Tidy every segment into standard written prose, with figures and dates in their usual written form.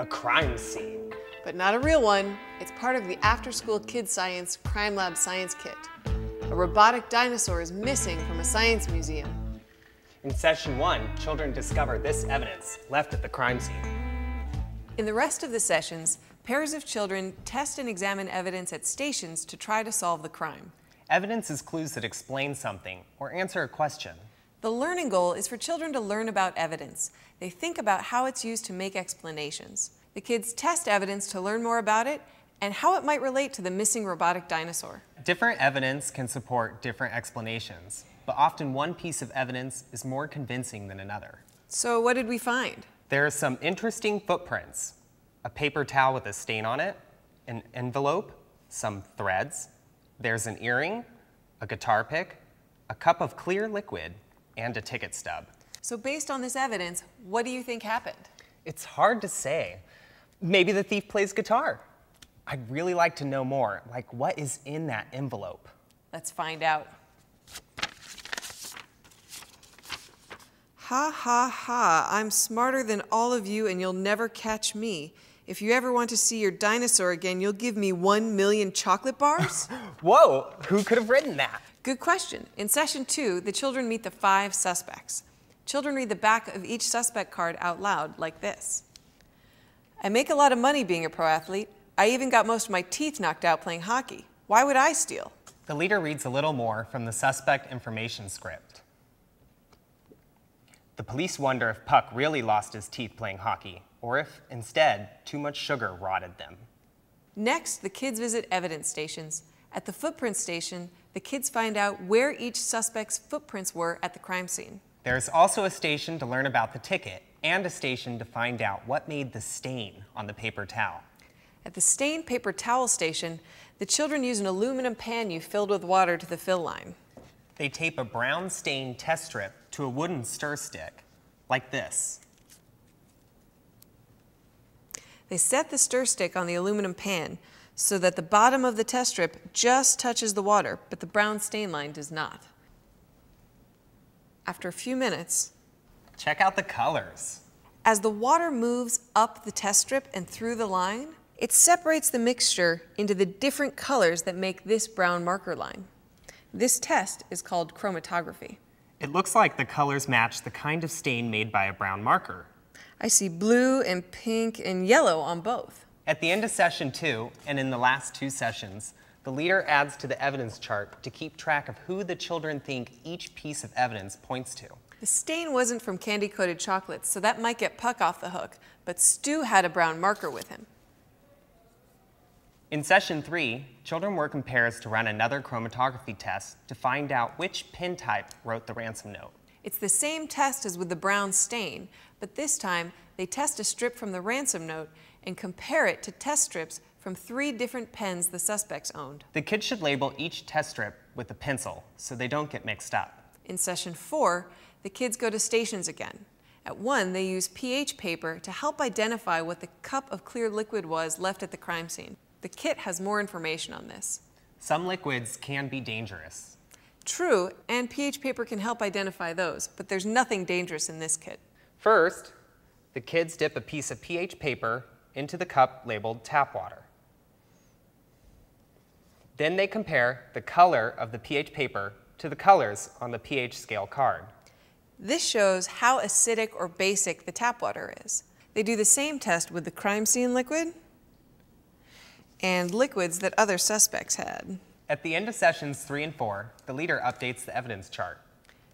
A crime scene. But not a real one. It's part of the AfterSchool KidzScience Crime Lab Science Kit. A robotic dinosaur is missing from a science museum. In session 1, children discover this evidence left at the crime scene. In the rest of the sessions, pairs of children test and examine evidence at stations to try to solve the crime. Evidence is clues that explain something or answer a question. The learning goal is for children to learn about evidence. They think about how it's used to make explanations. The kids test evidence to learn more about it and how it might relate to the missing robotic dinosaur. Different evidence can support different explanations, but often one piece of evidence is more convincing than another. So what did we find? There are some interesting footprints. A paper towel with a stain on it, an envelope, some threads. There's an earring, a guitar pick, a cup of clear liquid, and a ticket stub. So based on this evidence, what do you think happened? It's hard to say. Maybe the thief plays guitar. I'd really like to know more, like what is in that envelope? Let's find out. Ha ha ha, I'm smarter than all of you and you'll never catch me. If you ever want to see your dinosaur again, you'll give me 1 million chocolate bars? Whoa, who could have written that? Good question. In session 2, the children meet the 5 suspects. Children read the back of each suspect card out loud like this. I make a lot of money being a pro athlete. I even got most of my teeth knocked out playing hockey. Why would I steal? The leader reads a little more from the suspect information script. The police wonder if Puck really lost his teeth playing hockey, or if, instead, too much sugar rotted them. Next, the kids visit evidence stations. At the footprint station, the kids find out where each suspect's footprints were at the crime scene. There's also a station to learn about the ticket, and a station to find out what made the stain on the paper towel. At the stained paper towel station, the children use an aluminum pan you filled with water to the fill line. They tape a brown stain test strip to a wooden stir stick, like this. They set the stir stick on the aluminum pan so that the bottom of the test strip just touches the water, but the brown stain line does not. After a few minutes, check out the colors. As the water moves up the test strip and through the line, it separates the mixture into the different colors that make this brown marker line. This test is called chromatography. It looks like the colors match the kind of stain made by a brown marker. I see blue and pink and yellow on both. At the end of session 2, and in the last 2 sessions, the leader adds to the evidence chart to keep track of who the children think each piece of evidence points to. The stain wasn't from candy-coated chocolates, so that might get Puck off the hook, but Stu had a brown marker with him. In session 3, children work in pairs to run another chromatography test to find out which pen type wrote the ransom note. It's the same test as with the brown stain, but this time they test a strip from the ransom note and compare it to test strips from 3 different pens the suspects owned. The kids should label each test strip with a pencil so they don't get mixed up. In session 4, the kids go to stations again. At one, they use pH paper to help identify what the cup of clear liquid was left at the crime scene. The kit has more information on this. Some liquids can be dangerous. True, and pH paper can help identify those, but there's nothing dangerous in this kit. First, the kids dip a piece of pH paper into the cup labeled tap water. Then they compare the color of the pH paper to the colors on the pH scale card. This shows how acidic or basic the tap water is. They do the same test with the crime scene liquid and liquids that other suspects had. At the end of sessions 3 and 4, the leader updates the evidence chart.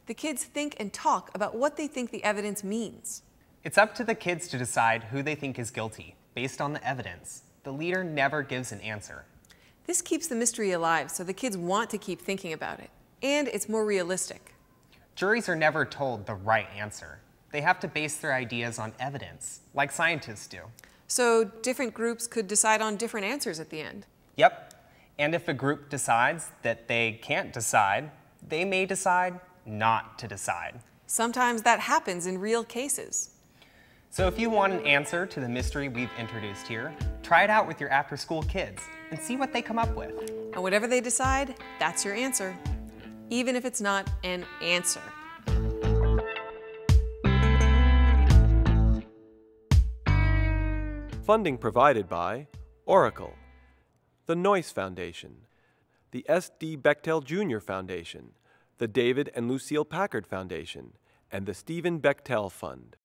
The kids think and talk about what they think the evidence means. It's up to the kids to decide who they think is guilty, based on the evidence. The leader never gives an answer. This keeps the mystery alive, so the kids want to keep thinking about it. And it's more realistic. Juries are never told the right answer. They have to base their ideas on evidence, like scientists do. So different groups could decide on different answers at the end. Yep. And if a group decides that they can't decide, they may decide not to decide. Sometimes that happens in real cases. So if you want an answer to the mystery we've introduced here, try it out with your after-school kids and see what they come up with. And whatever they decide, that's your answer, even if it's not an answer. Funding provided by Oracle, the Noyce Foundation, the S.D. Bechtel Jr. Foundation, the David and Lucille Packard Foundation, and the Stephen Bechtel Fund.